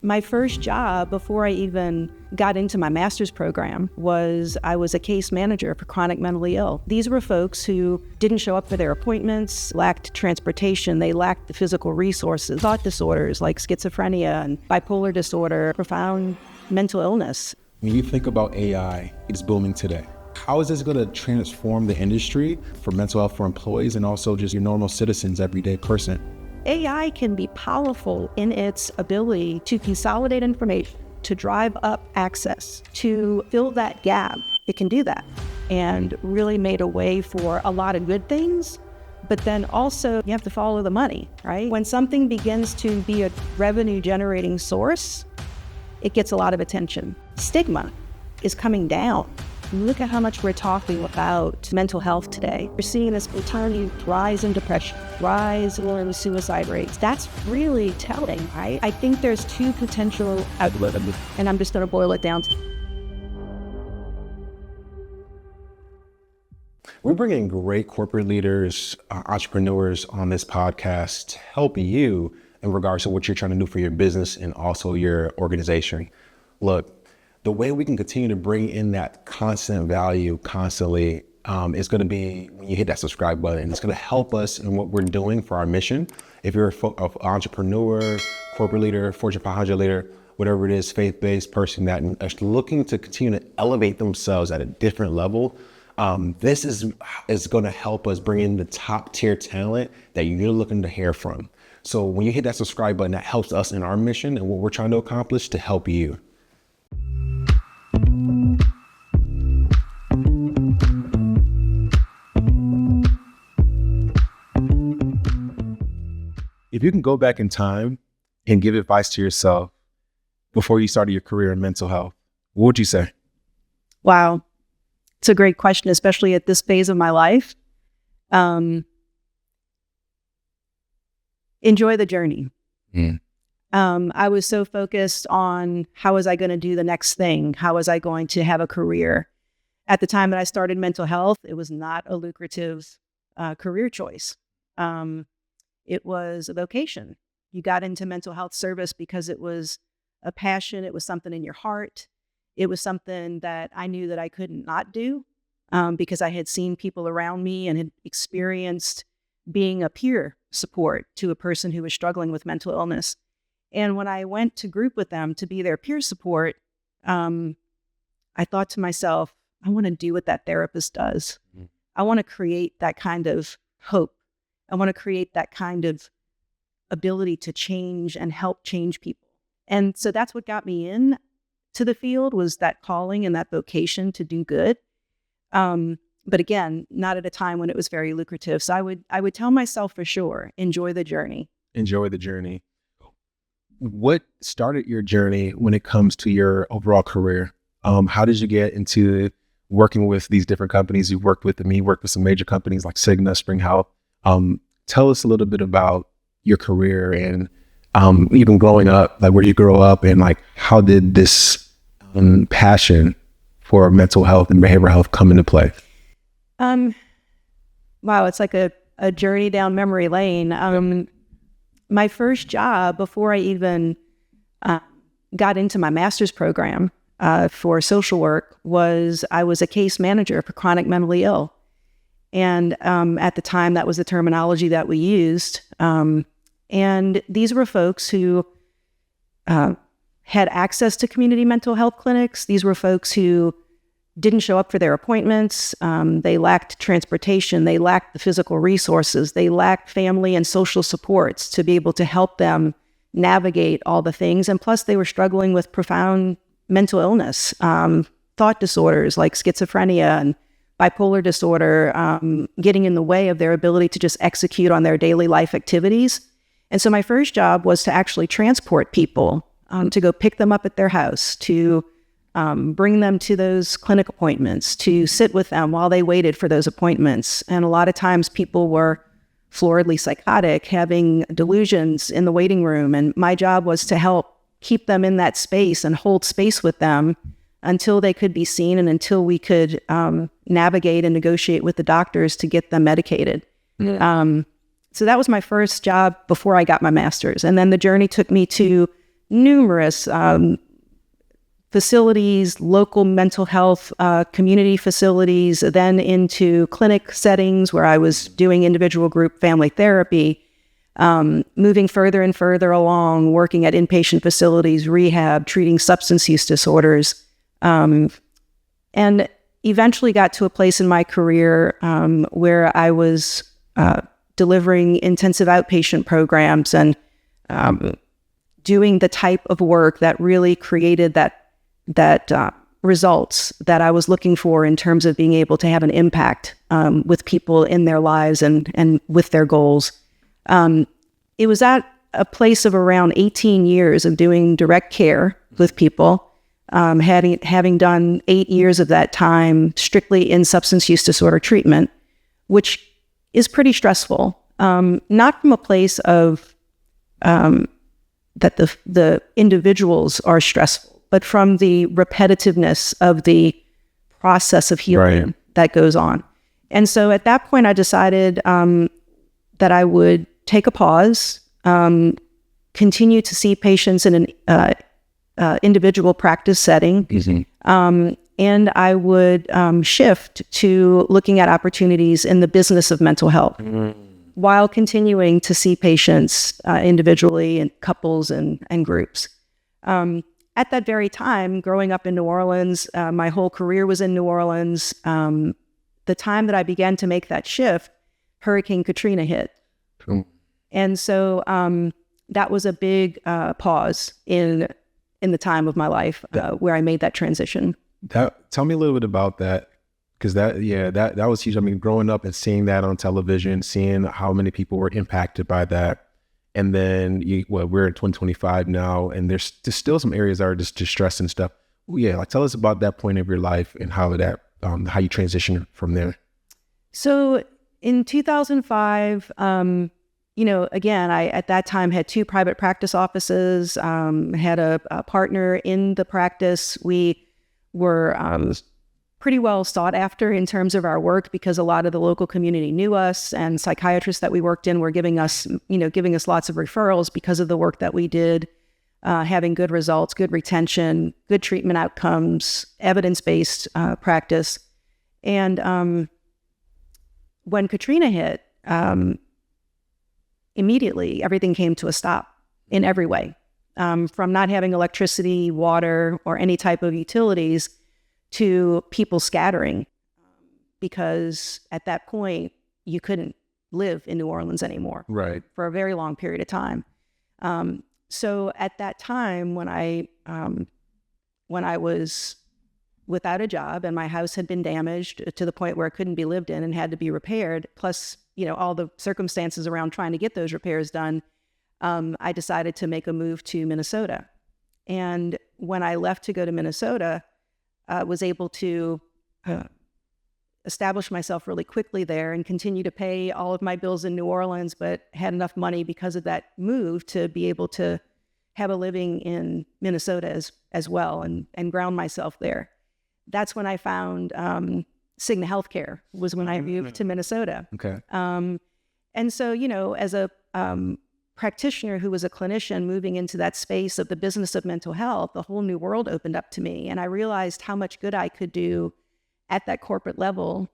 My first job before I even got into my master's program was I was a case manager for chronic mentally ill. These were folks who didn't show up for their appointments, lacked transportation, they lacked the physical resources, thought disorders like schizophrenia and bipolar disorder, profound mental illness. When you think about AI, it's booming today. How is this going to transform the industry for mental health for employees and also just your normal citizens, everyday person? AI can be powerful in its ability to consolidate information, to drive up access, to fill that gap. It can do that and really made a way for a lot of good things. But then also you have to follow the money, right? When something begins to be a revenue generating source, it gets a lot of attention. Stigma is coming down. Look at how much we're talking about mental health today. We're seeing this entirely rise in depression, rise in suicide rates. That's really telling, right? I think there's two potential outlets, and I'm just going to boil it down to. We're bringing great corporate leaders, entrepreneurs on this podcast to help you in regards to what you're trying to do for your business and also your organization. Look, the way we can continue to bring in that constant value constantly is going to be when you hit that subscribe button. It's going to help us in what we're doing for our mission. If you're an entrepreneur, corporate leader, Fortune 500 leader, whatever it is, faith-based person that is looking to continue to elevate themselves at a different level, this is going to help us bring in the top tier talent that you're looking to hear from. So when you hit that subscribe button, that helps us in our mission and what we're trying to accomplish to help you. If you can go back in time and give advice to yourself before you started your career in mental health, what would you say? Wow. It's a great question, especially at this phase of my life. Enjoy the journey. I was so focused on how was I going to do the next thing? How was I going to have a career? At the time that I started mental health, it was not a lucrative career choice. It was a vocation. You got into mental health service because it was a passion. It was something in your heart. It was something that I knew that I couldn't not do because I had seen people around me and had experienced being a peer support to a person who was struggling with mental illness. And when I went to group with them to be their peer support, I thought to myself, I want to do what that therapist does. I want to create that kind of hope. I want to create that kind of ability to change and help change people. And so that's what got me in to the field, was that calling and that vocation to do good. But again, not at a time when it was very lucrative. So I would tell myself for sure, enjoy the journey. Enjoy the journey. What started your journey when it comes to your overall career? How did you get into working with these different companies? You've worked with me, worked with some major companies like Cigna, Spring Health. Tell us a little bit about your career and even growing up, like where you grow up and like how did this passion for mental health and behavioral health come into play? Wow, it's like a journey down memory lane. My first job before I even got into my master's program for social work was I was a case manager for chronic mentally ill. And at the time, that was the terminology that we used. And these were folks who had access to community mental health clinics. These were folks who didn't show up for their appointments. They lacked transportation. They lacked the physical resources. They lacked family and social supports to be able to help them navigate all the things. And plus, they were struggling with profound mental illness, thought disorders like schizophrenia and bipolar disorder, getting in the way of their ability to just execute on their daily life activities. And so my first job was to actually transport people, to go pick them up at their house, to bring them to those clinic appointments, to sit with them while they waited for those appointments. And a lot of times people were floridly psychotic, having delusions in the waiting room. And my job was to help keep them in that space and hold space with them until they could be seen and until we could navigate and negotiate with the doctors to get them medicated. So that was my first job before I got my master's. And then the journey took me to numerous facilities, local mental health, community facilities, then into clinic settings where I was doing individual, group, family therapy, moving further and further along, working at inpatient facilities, rehab, treating substance use disorders, and eventually got to a place in my career where I was delivering intensive outpatient programs and doing the type of work that really created that results that I was looking for in terms of being able to have an impact with people in their lives and with their goals. It was at a place of around 18 years of doing direct care with people, having done 8 years of that time strictly in substance use disorder treatment, which is pretty stressful. Not from a place of that the individuals are stressful, but from the repetitiveness of the process of healing that goes on. And so at that point, I decided that I would take a pause, continue to see patients in an individual practice setting, and I would shift to looking at opportunities in the business of mental health while continuing to see patients individually and couples and groups. At that very time, growing up in New Orleans, my whole career was in New Orleans. The time that I began to make that shift, Hurricane Katrina hit. And so that was a big pause in the time of my life where I made that transition. Tell me a little bit about that, because that was huge. I mean, growing up and seeing that on television, seeing how many people were impacted by that. And then we're in 2025 now, and there's still some areas that are just distress and stuff. Yeah, like tell us about that point of your life and how how you transition from there. So in 2005, again, I at that time had 2 private practice offices, had a partner in the practice. We were pretty well sought after in terms of our work because a lot of the local community knew us, and psychiatrists that we worked in were giving us lots of referrals because of the work that we did, having good results, good retention, good treatment outcomes, evidence-based practice. And when Katrina hit, immediately everything came to a stop in every way, from not having electricity, water, or any type of utilities to people scattering, because at that point you couldn't live in New Orleans anymore for a very long period of time. So at that time when I was without a job and my house had been damaged to the point where it couldn't be lived in and had to be repaired, plus all the circumstances around trying to get those repairs done, I decided to make a move to Minnesota. And when I left to go to Minnesota, was able to establish myself really quickly there and continue to pay all of my bills in New Orleans, but had enough money because of that move to be able to have a living in Minnesota as well and ground myself there. That's when I found Cigna Healthcare, was when I moved to Minnesota. Okay. And so, as a practitioner who was a clinician moving into that space of the business of mental health, a whole new world opened up to me. And I realized how much good I could do at that corporate level,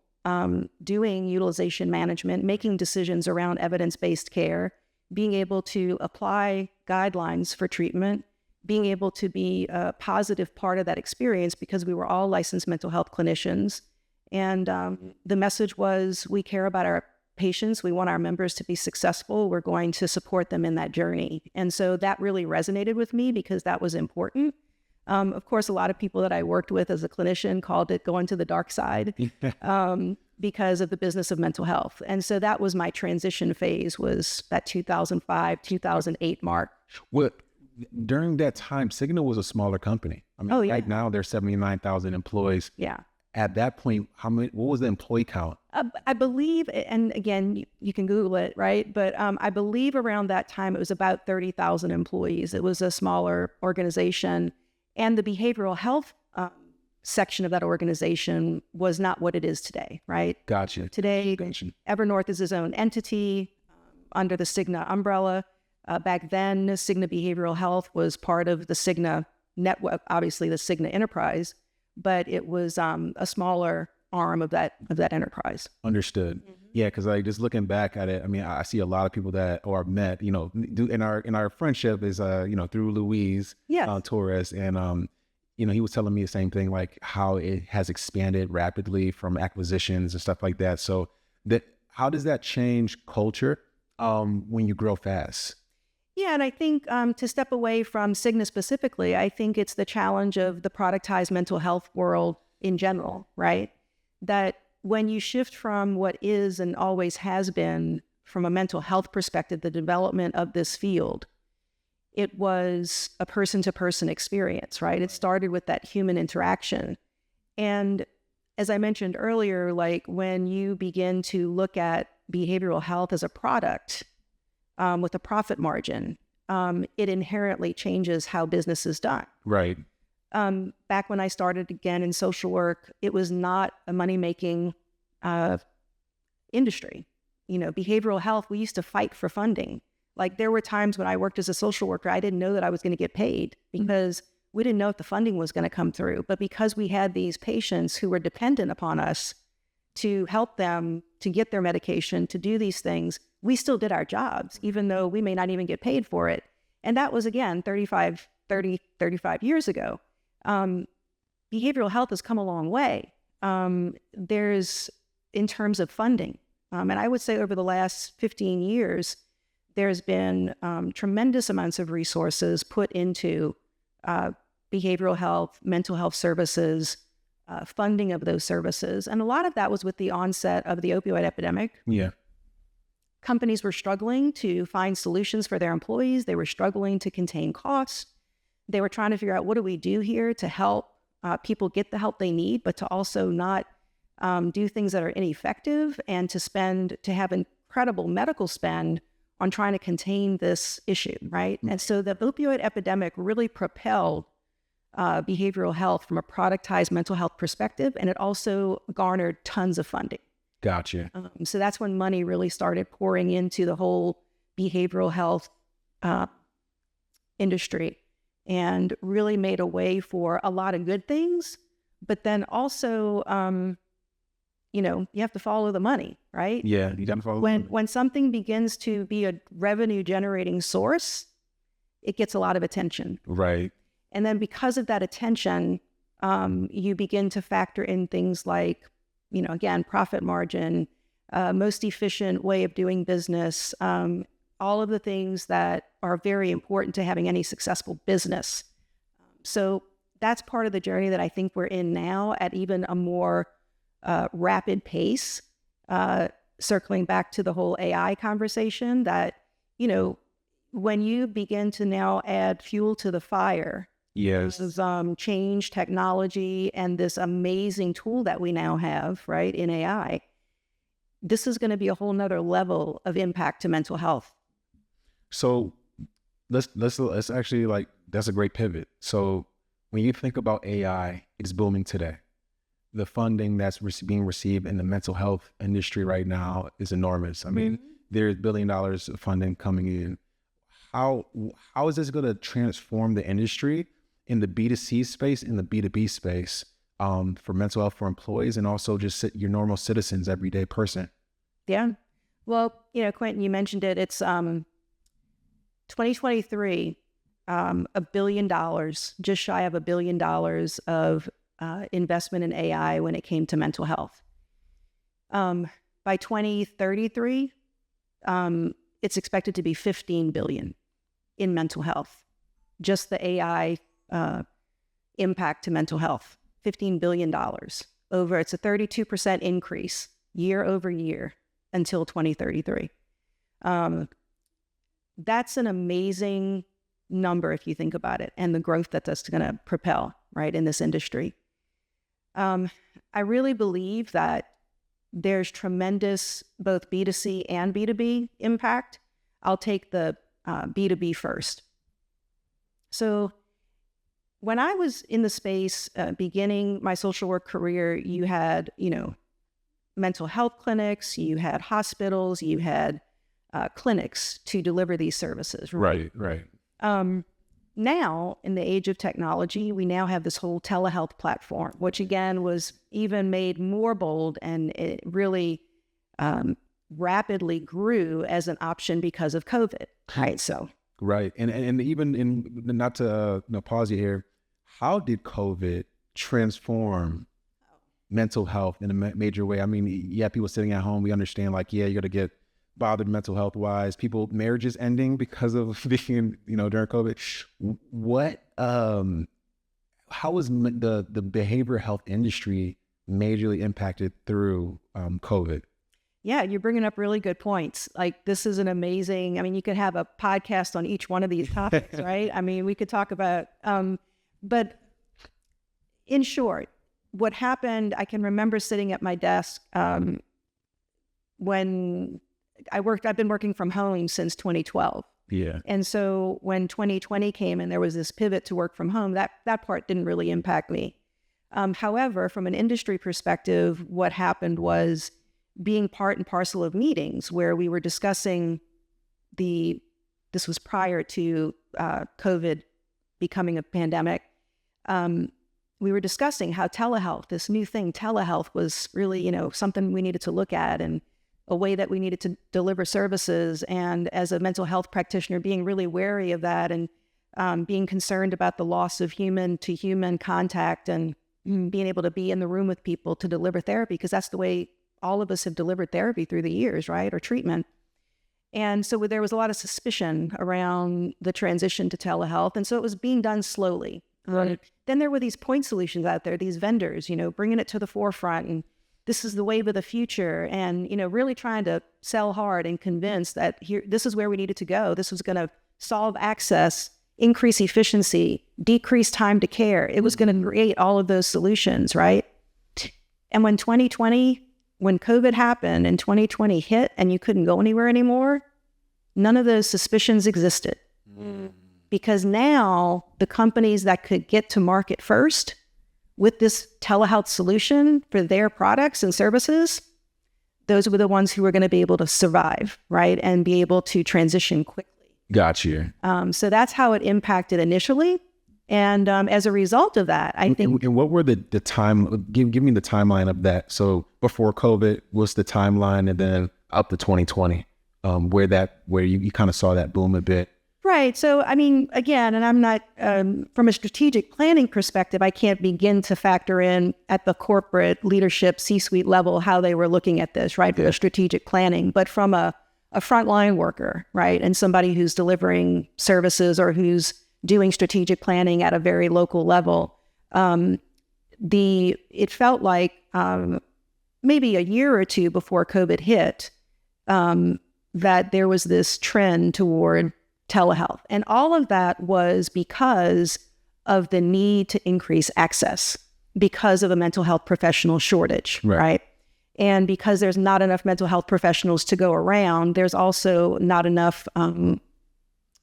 doing utilization management, making decisions around evidence-based care, being able to apply guidelines for treatment, being able to be a positive part of that experience because we were all licensed mental health clinicians. And the message was, we care about our patients. We want our members to be successful. We're going to support them in that journey. And so that really resonated with me because that was important. Of course, a lot of people that I worked with as a clinician called it going to the dark side because of the business of mental health. And so that was my transition phase, was that 2005, 2008 mark. Well, during that time, Cigna was a smaller company. I mean, right now there's 79,000 employees. Yeah. At that point, what was the employee count? I believe, and again, you can Google it, right? But I believe around that time, it was about 30,000 employees. It was a smaller organization. And the behavioral health section of that organization was not what it is today, right? Gotcha. Today, Evernorth is its own entity under the Cigna umbrella. Back then, Cigna Behavioral Health was part of the Cigna network, obviously the Cigna enterprise, but it was a smaller arm of that enterprise. Understood. Yeah, because like just looking back at it, I mean, I see a lot of people that or I've met, in our friendship is through Luis Yes. Torres, and he was telling me the same thing, like how it has expanded rapidly from acquisitions and stuff like that. So how does that change culture when you grow fast? Yeah, and I think to step away from Cigna specifically, I think it's the challenge of the productized mental health world in general, right? That when you shift from what is and always has been, from a mental health perspective, the development of this field, it was a person-to-person experience, right? It started with that human interaction. And as I mentioned earlier, like when you begin to look at behavioral health as a product with a profit margin, it inherently changes how business is done. Right. Back when I started again in social work, it was not a money-making industry. Behavioral health, we used to fight for funding. Like there were times when I worked as a social worker, I didn't know that I was going to get paid because we didn't know if the funding was going to come through. But because we had these patients who were dependent upon us to help them to get their medication, to do these things, we still did our jobs, even though we may not even get paid for it. And that was, again, 35 years ago. Behavioral health has come a long way. There's, in terms of funding, and I would say over the last 15 years, there's been tremendous amounts of resources put into behavioral health, mental health services, funding of those services. And a lot of that was with the onset of the opioid epidemic. Yeah. Companies were struggling to find solutions for their employees. They were struggling to contain costs. They were trying to figure out, what do we do here to help people get the help they need, but to also not do things that are ineffective, and to have incredible medical spend on trying to contain this issue, right? And so the opioid epidemic really propelled behavioral health from a productized mental health perspective, and it also garnered tons of funding. Gotcha. So that's when money really started pouring into the whole behavioral health industry, and really made a way for a lot of good things. But then also, you have to follow the money, right? Yeah, you got to follow. When something begins to be a revenue generating source, it gets a lot of attention. Right. And then because of that attention, you begin to factor in things like, again, profit margin, most efficient way of doing business, all of the things that are very important to having any successful business. So that's part of the journey that I think we're in now at even a more rapid pace, circling back to the whole AI conversation, that, when you begin to now add fuel to the fire, yes, change technology and this amazing tool that we now have, right, in AI, this is going to be a whole nother level of impact to mental health. So let's actually, like, that's a great pivot. So when you think about AI, it's booming today. The funding that's being received in the mental health industry right now is enormous. I mean, there's $1 billion of funding coming in. How is this going to transform the industry in the B2C space, in the B2B space, for mental health for employees, and also just your normal citizens, everyday person? Yeah. Well, Quentin, you mentioned it. It's 2023, $1 billion, just shy of $1 billion of investment in AI when it came to mental health. By 2033, it's expected to be $15 billion in mental health. Just the AI impact to mental health, $15 billion over. It's a 32% increase year over year until 2033. That's an amazing number if you think about it, and the growth that that's going to propel, right, in this industry. I really believe that there's tremendous both B2C and B2B impact. I'll take the B2B first. So when I was in the space, beginning my social work career, you had, mental health clinics, you had hospitals, you had clinics to deliver these services. Right. Now, in the age of technology, we now have this whole telehealth platform, which again was even made more bold, and it really rapidly grew as an option because of COVID. Right. So. Right. And even in, not to pause you here, how did COVID transform mental health in a major way? I mean, yeah, people sitting at home, we understand like, yeah, you're going to get bothered mental health wise, marriages ending because of being, during COVID. What, how was the behavioral health industry majorly impacted through COVID? Yeah, you're bringing up really good points. Like, this is an amazing, I mean, you could have a podcast on each one of these topics, right? I mean, we could talk about, but in short, what happened, I can remember sitting at my desk when I've been working from home since 2012. Yeah. And so when 2020 came and there was this pivot to work from home, that part didn't really impact me. However, from an industry perspective, what happened was being part and parcel of meetings where we were discussing this was prior to COVID becoming a pandemic. We were discussing how telehealth, this new thing, telehealth was really, something we needed to look at and a way that we needed to deliver services. And as a mental health practitioner, being really wary of that and being concerned about the loss of human to human contact and being able to be in the room with people to deliver therapy, because that's the way all of us have delivered therapy through the years, right? Or treatment. And so there was a lot of suspicion around the transition to telehealth. And so it was being done slowly. Right. Then there were these point solutions out there, these vendors, bringing it to the forefront. And this is the wave of the future. And, really trying to sell hard and convince that this is where we needed to go. This was going to solve access, increase efficiency, decrease time to care. It was going to create all of those solutions, right? And when COVID happened and 2020 hit and you couldn't go anywhere anymore, none of those suspicions existed. Because now the companies that could get to market first with this telehealth solution for their products and services, those were the ones who were going to be able to survive, right? And be able to transition quickly. Got you. So that's how it impacted initially. And as a result of that, I think... And what were the time, give me the timeline of that. So before COVID, what's the timeline? And then up to 2020, where you kind of saw that boom a bit. Right. So, I mean, again, and I'm not, from a strategic planning perspective, I can't begin to factor in at the corporate leadership C-suite level how they were looking at this, right, for the strategic planning. But from a frontline worker, right, and somebody who's delivering services or who's doing strategic planning at a very local level, it felt like maybe a year or two before COVID hit, that there was this trend toward telehealth. And all of that was because of the need to increase access because of a mental health professional shortage, right? And because there's not enough mental health professionals to go around, there's also not enough,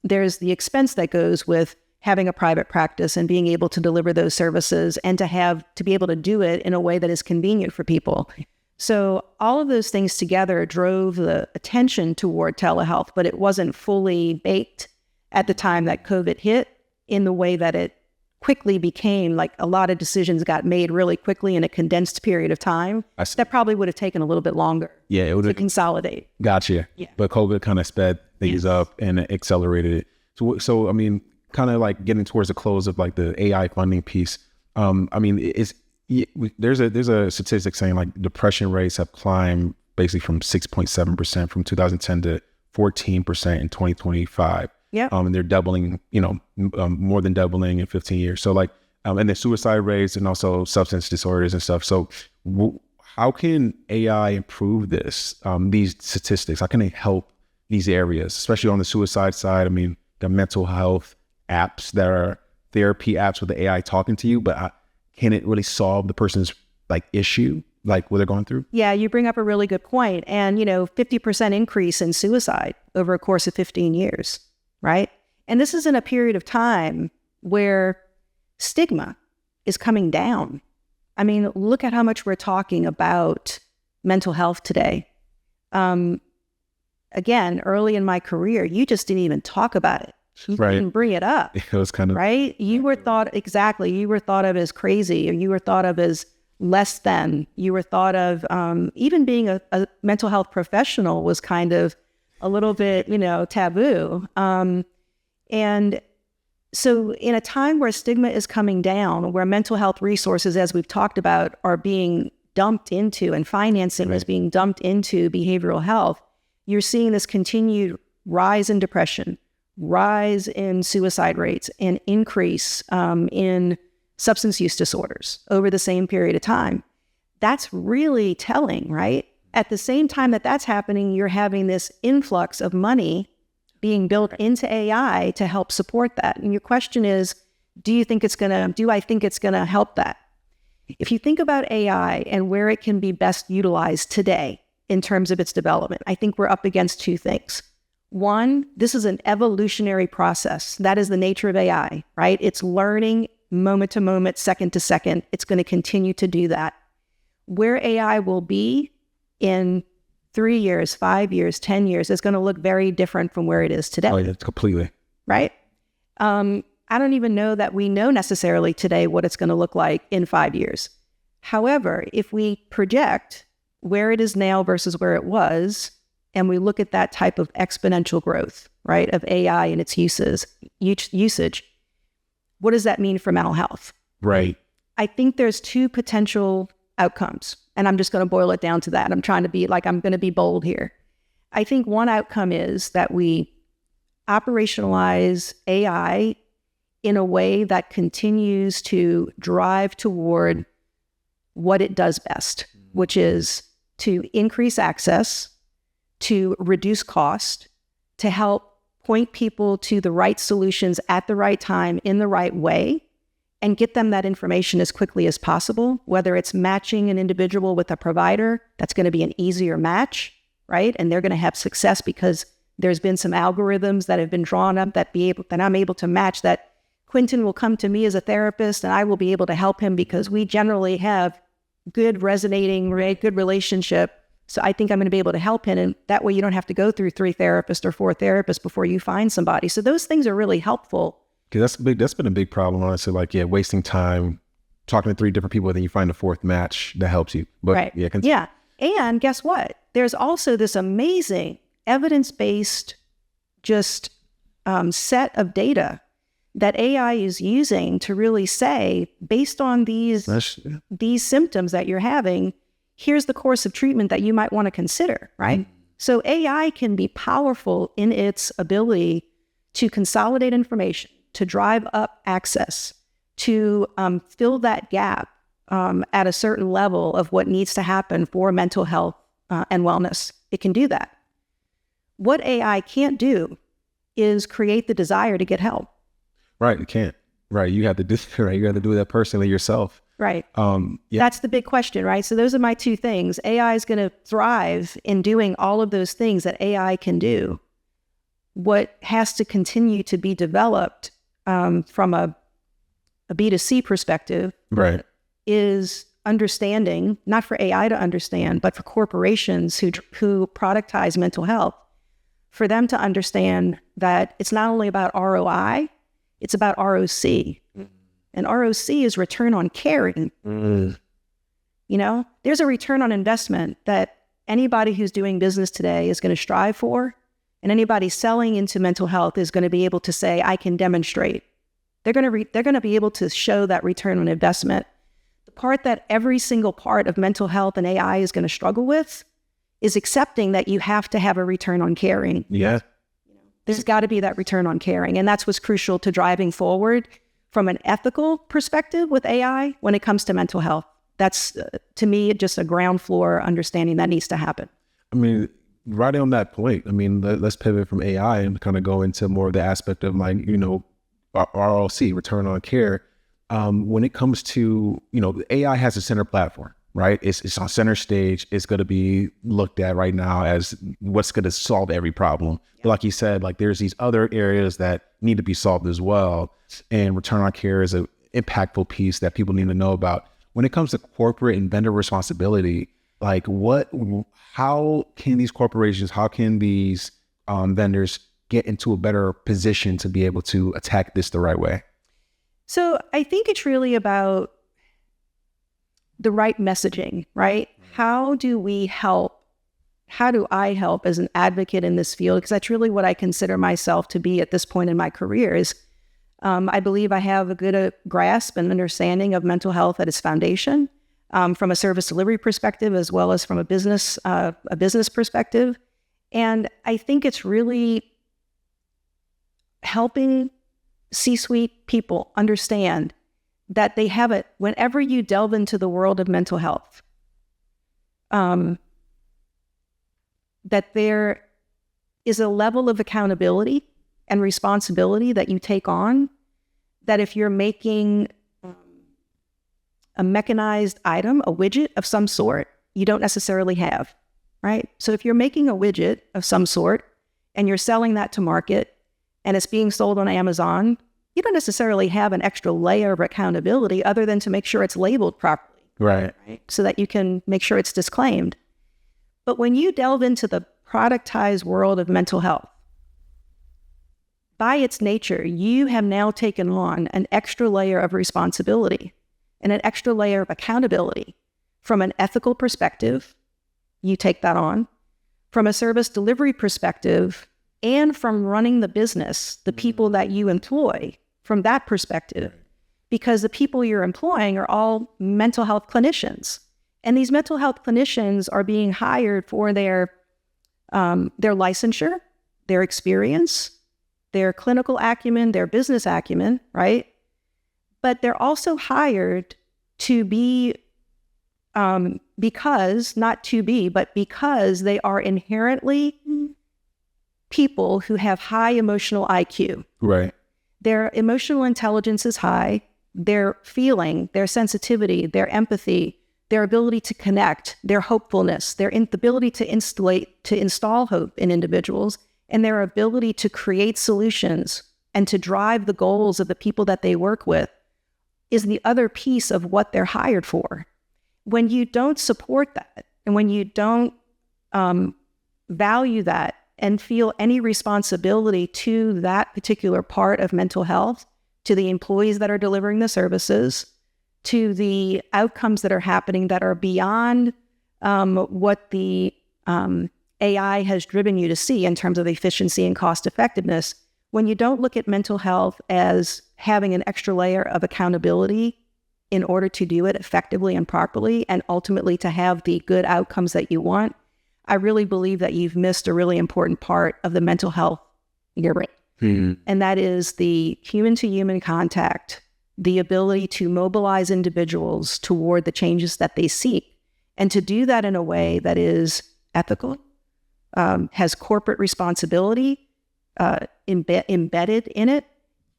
there's the expense that goes with having a private practice and being able to deliver those services and to be able to do it in a way that is convenient for people. So all of those things together drove the attention toward telehealth, but it wasn't fully baked at the time that COVID hit in the way that it quickly became. Like, a lot of decisions got made really quickly in a condensed period of time. That probably would have taken a little bit longer to consolidate. Gotcha. Yeah. But COVID kind of sped things up and accelerated it. So I mean, kind of like getting towards the close of like the AI funding piece. I mean, there's a statistic saying like depression rates have climbed basically from 6.7% from 2010 to 14% in 2025. Yeah. And they're doubling, more than doubling in 15 years. So like, and then suicide rates and also substance disorders and stuff. So how can AI improve these statistics? How can they help these areas, especially on the suicide side? I mean, the mental health apps that are therapy apps with the AI talking to you, but can it really solve the person's like issue, like what they're going through? Yeah, you bring up a really good point. And, 50% increase in suicide over a course of 15 years, right? And this is in a period of time where stigma is coming down. I mean, look at how much we're talking about mental health today. again, early in my career, you just didn't even talk about it. You didn't bring it up. It was kind of right. You were thought of as crazy, or you were thought of as less than. You were thought of, even being a mental health professional was kind of a little bit, taboo. And so in a time where stigma is coming down, where mental health resources, as we've talked about, are being dumped into, and financing is being dumped into behavioral health, you're seeing this continued rise in depression, rise in suicide rates, and increase in substance use disorders over the same period of time. That's really telling, right? At the same time that that's happening, you're having this influx of money being built into AI to help support that. And your question is, do I think it's gonna help that? If you think about AI and where it can be best utilized today in terms of its development, I think we're up against two things. One, this is an evolutionary process. That is the nature of AI, right? It's learning moment to moment, second to second. It's going to continue to do that. Where AI will be in 3 years, 5 years, 10 years is going to look very different from where it is today. Oh, yeah, completely. Right? I don't even know that we know necessarily today what it's going to look like in 5 years. However, if we project where it is now versus where it was, and we look at that type of exponential growth, right, of AI and its usage, what does that mean for mental health? Right. I think there's two potential outcomes, and I'm just going to boil it down to that. I'm going to be bold here. I think one outcome is that we operationalize AI in a way that continues to drive toward what it does best, which is to increase access, to reduce cost, to help point people to the right solutions at the right time in the right way, and get them that information as quickly as possible, whether it's matching an individual with a provider, that's going to be an easier match, right? And they're going to have success because there's been some algorithms that have been drawn up that I'm able to match, that Quentin will come to me as a therapist and I will be able to help him because we generally have good relationship. So I think I'm going to be able to help him. And that way you don't have to go through 3 therapists or 4 therapists before you find somebody. So those things are really helpful. Because that's been a big problem, honestly. Like, wasting time talking to 3 different people, then you find a 4th match that helps you. But right. Yeah. And guess what? There's also this amazing evidence-based set of data that AI is using to really say, based on these symptoms that you're having, here's the course of treatment that you might want to consider, right? Mm-hmm. So AI can be powerful in its ability to consolidate information, to drive up access, to fill that gap at a certain level of what needs to happen for mental health and wellness. It can do that. What AI can't do is create the desire to get help. Right, you can't. Right, you have to do right. You have to do that personally yourself. Right. That's the big question, right? So those are my 2 things. AI is going to thrive in doing all of those things that AI can do. What has to continue to be developed from a B2C perspective, right, is understanding, not for AI to understand, but for corporations who productize mental health, for them to understand that it's not only about ROI, it's about ROC. Mm-hmm. And ROC is return on caring. Mm-hmm. There's a return on investment that anybody who's doing business today is going to strive for. And anybody selling into mental health is going to be able to say, I can demonstrate. They're going to be able to show that return on investment. The part that every single part of mental health and AI is going to struggle with is accepting that you have to have a return on caring. Yeah. There's got to be that return on caring. And that's what's crucial to driving forward from an ethical perspective with AI when it comes to mental health. That's, to me, just a ground floor understanding that needs to happen. I mean, right on that point, let's pivot from AI and kind of go into more of the aspect of ROC, return on care. When it comes to, AI has a center platform, right? It's on center stage. It's going to be looked at right now as what's going to solve every problem. But like you said, there's these other areas that need to be solved as well. And return on care is an impactful piece that people need to know about. When it comes to corporate and vendor responsibility, Like how can these corporations, how can these vendors get into a better position to be able to attack this the right way? So I think it's really about the right messaging, right? How do we help? How do I help as an advocate in this field? Because that's really what I consider myself to be at this point in my career is I believe I have a good grasp and understanding of mental health at its foundation from a service delivery perspective, as well as from a business perspective. And I think it's really helping C-suite people understand that they have it whenever you delve into the world of mental health, that there is a level of accountability and responsibility that you take on, that if you're making a mechanized item, a widget of some sort, you don't necessarily have, right? So if you're making a widget of some sort and you're selling that to market and it's being sold on Amazon, you don't necessarily have an extra layer of accountability other than to make sure it's labeled properly. Right. So that you can make sure it's disclaimed. But when you delve into the productized world of mental health, by its nature, you have now taken on an extra layer of responsibility and an extra layer of accountability. From an ethical perspective, you take that on. From a service delivery perspective, and from running the business, the people that you employ, from that perspective, because the people you're employing are all mental health clinicians. And these mental health clinicians are being hired for their licensure, their experience, their clinical acumen, their business acumen, right? But they're also hired to be, because they are inherently people who have high emotional IQ. Right. Their emotional intelligence is high. Their feeling, their sensitivity, their empathy, their ability to connect, their hopefulness, their ability to install hope in individuals, and their ability to create solutions and to drive the goals of the people that they work with is the other piece of what they're hired for. When you don't support that, and when you don't value that and feel any responsibility to that particular part of mental health, to the employees that are delivering the services, to the outcomes that are happening that are beyond what the AI has driven you to see in terms of efficiency and cost effectiveness, when you don't look at mental health as having an extra layer of accountability in order to do it effectively and properly, and ultimately to have the good outcomes that you want, I really believe that you've missed a really important part of the mental health journey. Mm-hmm. And that is the human-to-human contact, the ability to mobilize individuals toward the changes that they seek, and to do that in a way that is ethical, has corporate responsibility embedded in it,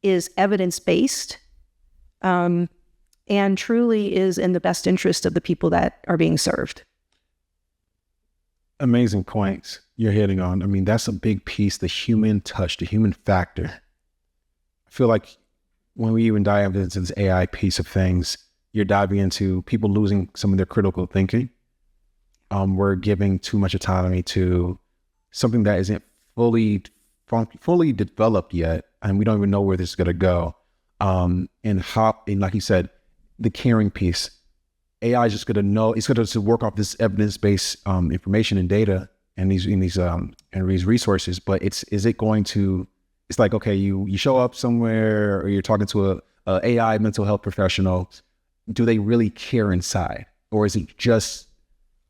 is evidence-based, and truly is in the best interest of the people that are being served. Amazing points you're hitting on. I mean, that's a big piece, the human touch, the human factor. I feel like when we even dive into this AI piece of things, you're diving into people losing some of their critical thinking. We're giving too much autonomy to something that isn't fully developed yet, and we don't even know where this is going to go. And like you said, the caring piece. AI is just going to know, it's going to work off this evidence-based information and data and these resources. But is it going to? It's like, okay, you show up somewhere or you're talking to a AI mental health professional. Do they really care inside, or is it just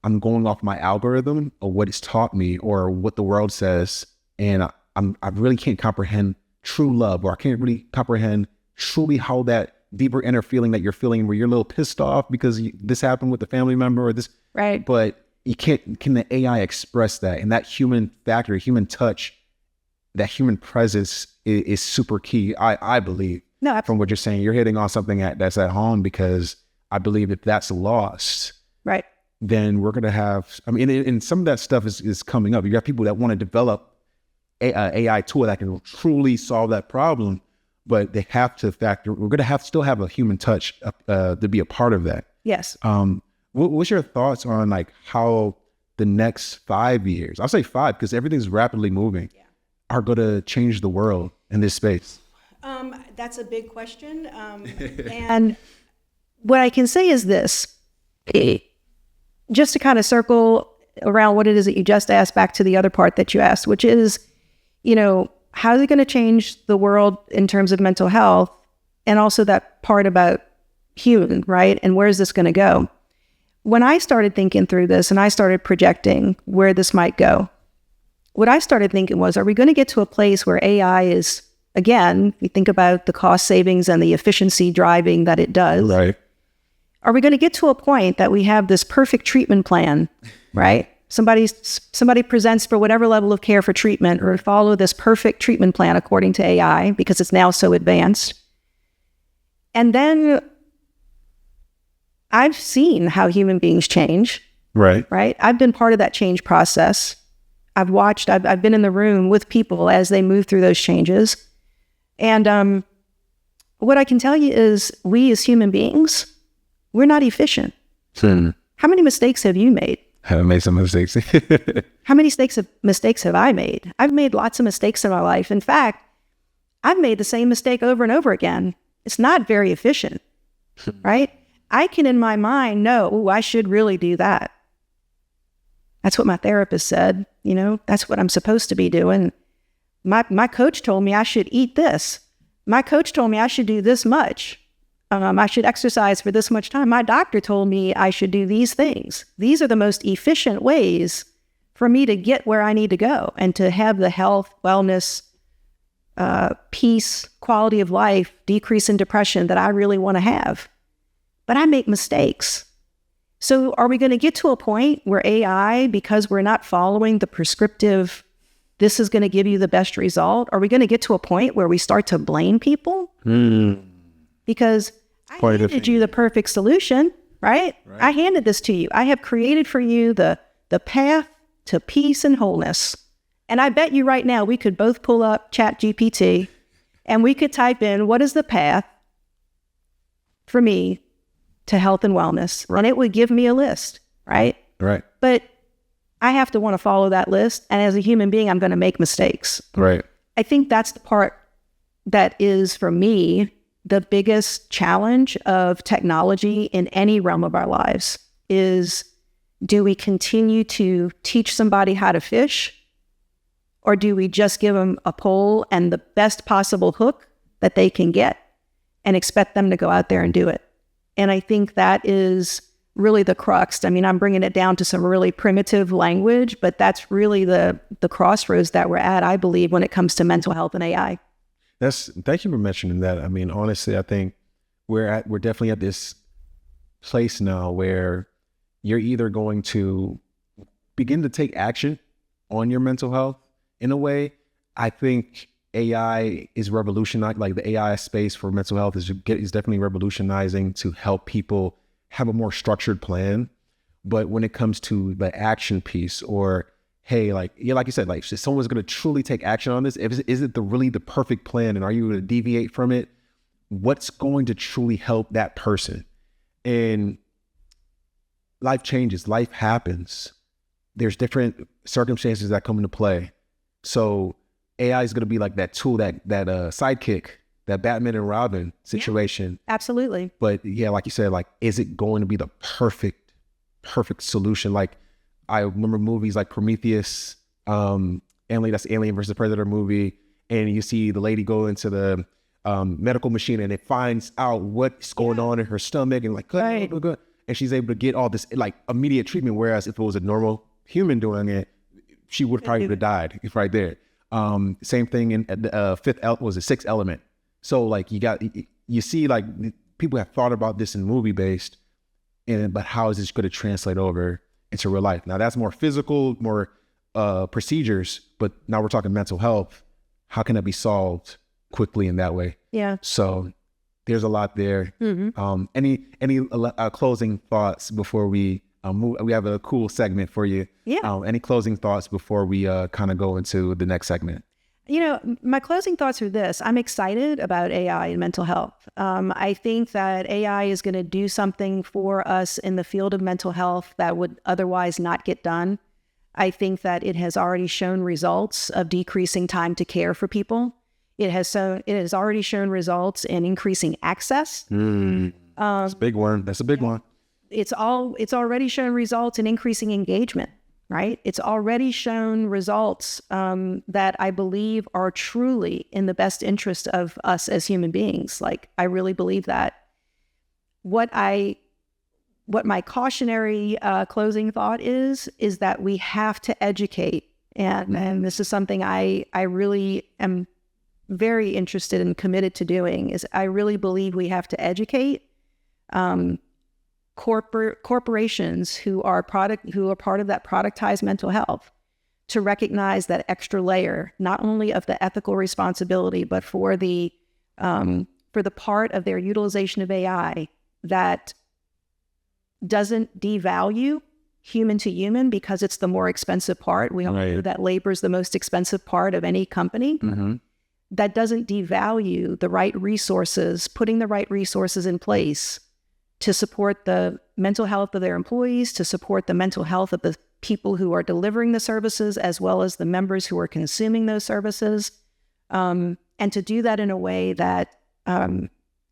I'm going off my algorithm or what it's taught me or what the world says, and I really can't comprehend true love, or I can't really comprehend truly how that deeper inner feeling that you're feeling where you're a little pissed off because this happened with a family member or this, right? But you can't, can the AI express that? And that human factor, human touch, that human presence is super key. I believe. No, absolutely. From what you're saying, you're hitting on something that's at home, because I believe if that's lost, right, then we're going to have, I mean, and some of that stuff is coming up. You got people that want to develop AI tool that can truly solve that problem, but they have to factor, we're going to still have a human touch to be a part of that. Yes. What's your thoughts on like how the next 5 years, I'll say 5 because everything's rapidly moving, are going to change the world in this space? That's a big question. And what I can say is this, just to kind of circle around what it is that you just asked back to the other part that you asked, which is, how is it going to change the world in terms of mental health? And also that part about human, right? And where is this going to go? When I started thinking through this and I started projecting where this might go, what I started thinking was, are we going to get to a place where AI is, again, we think about the cost savings and the efficiency driving that it does. Right. Are we going to get to a point that we have this perfect treatment plan, right? Somebody presents for whatever level of care for treatment, or follow this perfect treatment plan according to AI because it's now so advanced. And then I've seen how human beings change. Right. Right. I've been part of that change process. I've been in the room with people as they move through those changes. And what I can tell you is we as human beings, we're not efficient. How many mistakes have you made? I haven't made some mistakes. How many mistakes have I made? I've made lots of mistakes in my life. In fact, I've made the same mistake over and over again. It's not very efficient, right? I can in my mind know, oh, I should really do that. That's what my therapist said. That's what I'm supposed to be doing. My coach told me I should eat this. My coach told me I should do this much. I should exercise for this much time. My doctor told me I should do these things. These are the most efficient ways for me to get where I need to go and to have the health, wellness, peace, quality of life, decrease in depression that I really want to have. But I make mistakes. So are we going to get to a point where AI, because we're not following the prescriptive, this is going to give you the best result, are we going to get to a point where we start to blame people? Because I handed you the perfect solution, right? I handed this to you. I have created for you the path to peace and wholeness. And I bet you right now we could both pull up ChatGPT and we could type in, what is the path for me to health and wellness? And it would give me a list, right? Right. But I have to want to follow that list. And as a human being, I'm going to make mistakes. Right. I think that's the part that is, for me, the biggest challenge of technology in any realm of our lives is, do we continue to teach somebody how to fish, or do we just give them a pole and the best possible hook that they can get and expect them to go out there and do it? And I think that is really the crux. I mean, I'm bringing it down to some really primitive language, but that's really the crossroads that we're at, I believe, when it comes to mental health and AI. Thank you for mentioning that. I mean, honestly, I think we're definitely at this place now where you're either going to begin to take action on your mental health in a way. I think AI is revolutionizing, like the AI space for mental health is definitely revolutionizing to help people have a more structured plan. But when it comes to the action piece, or hey, like you said, like if someone's going to truly take action on this, is it really the perfect plan, and are you going to deviate from it? What's going to truly help that person? And life changes, life happens. There's different circumstances that come into play. So AI is going to be like that tool, that sidekick, that Batman and Robin situation. Yeah, absolutely. But yeah, like you said, like, is it going to be the perfect solution? Like, I remember movies like Prometheus, that's Alien versus Predator movie, and you see the lady go into the medical machine and it finds out what's going on in her stomach, and like, right. And she's able to get all this like immediate treatment. Whereas if it was a normal human doing it, she would probably have died right there. Same thing in the Sixth Element. So like you see like people have thought about this in movie based, but how is this going to translate over into real life? Now that's more physical, more procedures, but now we're talking mental health. How can that be solved quickly in that way? Yeah. So there's a lot there. Mm-hmm. Any closing thoughts before we move? We have a cool segment for you. Yeah. Any closing thoughts before we kind of go into the next segment? My closing thoughts are this. I'm excited about AI and mental health. I think that AI is going to do something for us in the field of mental health that would otherwise not get done. I think that it has already shown results of decreasing time to care for people. It has already shown results in increasing access. That's a big one. That's a big one. It's already shown results in increasing engagement, right? It's already shown results that I believe are truly in the best interest of us as human beings. Like, I really believe that. What my cautionary closing thought is that we have to educate. And this is something I really am very interested and committed to doing, is I really believe we have to educate corporations who are part of that productized mental health to recognize that extra layer, not only of the ethical responsibility, but for the part of their utilization of AI that doesn't devalue human to human because it's the more expensive part. We all know that labor is the most expensive part of any company. That doesn't devalue the right resources, putting the right resources in place to support the mental health of their employees, to support the mental health of the people who are delivering the services, as well as the members who are consuming those services, and to do that in a way that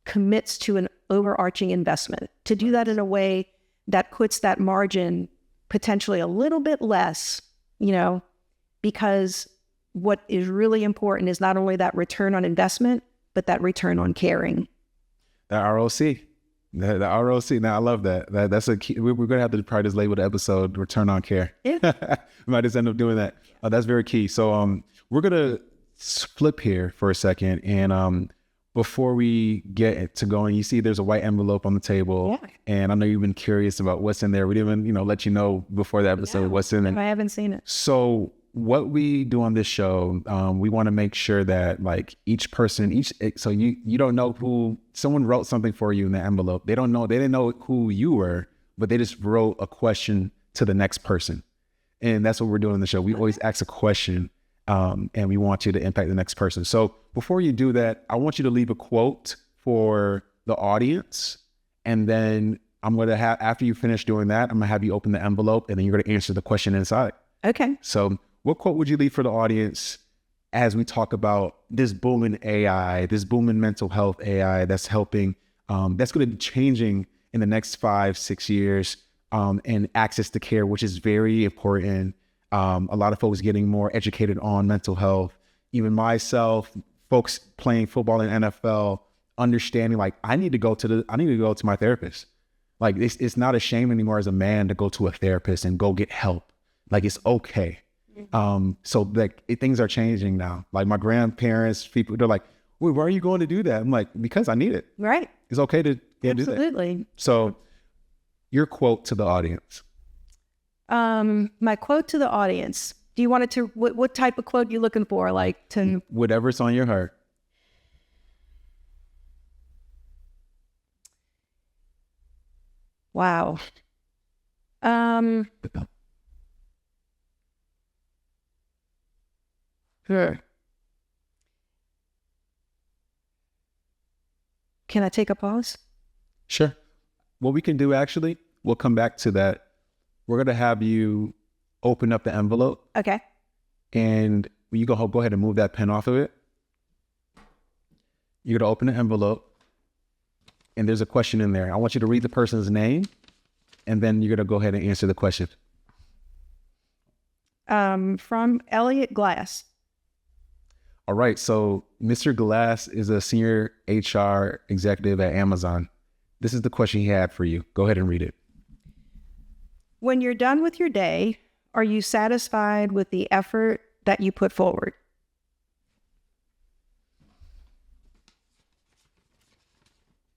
commits to an overarching investment, to do that in a way that puts that margin potentially a little bit less, because what is really important is not only that return on investment, but that return on caring. The ROC. The ROC. Now, I love that. That's a key. We're going to have to probably just label the episode "Return on Care." Yeah. We might just end up doing that. That's very key. So we're going to flip here for a second. And before we get to going, you see there's a white envelope on the table. Yeah. And I know you've been curious about what's in there. We didn't even, let you know before the episode what's in it. I haven't seen it. So what we do on this show, we want to make sure that like each person, so you don't know who, someone wrote something for you in the envelope. They didn't know who you were, but they just wrote a question to the next person. And that's what we're doing on the show. We always ask a question, and we want you to impact the next person. So before you do that, I want you to leave a quote for the audience. And then I'm going to after you finish doing that, I'm going to have you open the envelope, and then you're going to answer the question inside. Okay. So what quote would you leave for the audience as we talk about this booming AI, this booming mental health AI that's helping, that's going to be changing in the next 5-6 years, and access to care, which is very important. A lot of folks getting more educated on mental health, even myself, folks playing football in NFL, understanding like I need to go to my therapist. Like it's not a shame anymore as a man to go to a therapist and go get help. Like it's okay. So like things are changing now. Like my grandparents, people, they're like, "Wait, why are you going to do that?" I'm like, "Because I need it." Right. It's okay to do that. Absolutely. So your quote to the audience. My quote to the audience. Do you want it to, what type of quote are you looking for? Like to... Whatever's on your heart. Wow. Sure. Can I take a pause? Sure. What we can do, actually, we'll come back to that. We're going to have you open up the envelope. Okay. And you go ahead and move that pen off of it. You're going to open the envelope. And there's a question in there. I want you to read the person's name. And then you're going to go ahead and answer the question. From Elliot Glass. All right. So Mr. Glass is a senior HR executive at Amazon. This is the question he had for you. Go ahead and read it. When you're done with your day, are you satisfied with the effort that you put forward?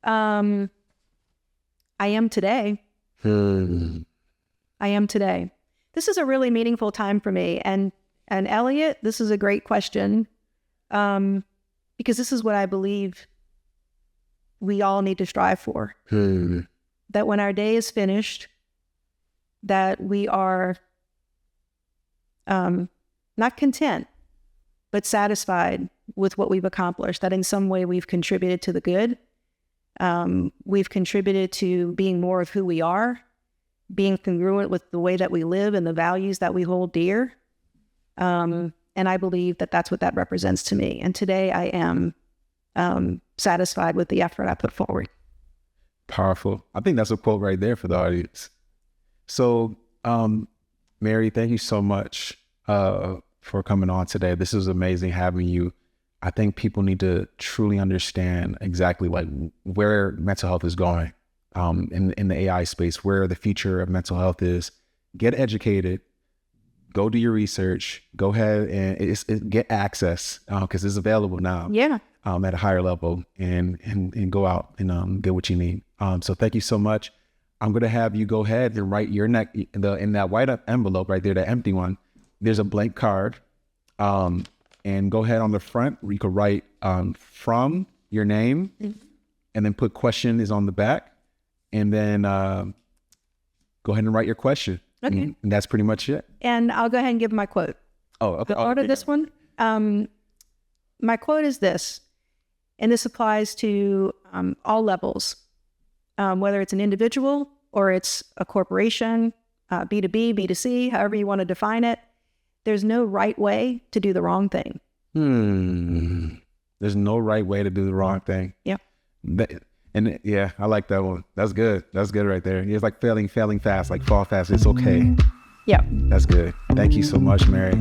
I am today. I am today. This is a really meaningful time for me. And Elliot, this is a great question, because this is what I believe we all need to strive for. That when our day is finished, that we are not content, but satisfied with what we've accomplished, that in some way we've contributed to the good. We've contributed to being more of who we are, being congruent with the way that we live and the values that we hold dear. And I believe that that's what that represents to me. And today I am satisfied with the effort I put forward. Powerful. I think that's a quote right there for the audience. So, Mary, thank you so much for coming on today. This is amazing having you. I think people need to truly understand exactly like where mental health is going in the AI space, where the future of mental health is. Get educated, go do your research, go ahead and get access because it's available now. Yeah. At a higher level and go out and get what you need. So thank you so much. I'm going to have you go ahead and write your in that white envelope right there, the empty one, there's a blank card. And go ahead on the front where you could write from your name and then put question is on the back. And then go ahead and write your question. Okay. And that's pretty much it. And I'll go ahead and give my quote. Oh, okay. The art of this one. My quote is this, and this applies to all levels, whether it's an individual or it's a corporation, B2B, B2C, however you want to define it. There's no right way to do the wrong thing. There's no right way to do the wrong thing. Yeah. And yeah, I like that one. That's good. That's good right there. It's like failing fast, like fall fast. It's okay. Yeah. That's good. Thank you so much, Mary.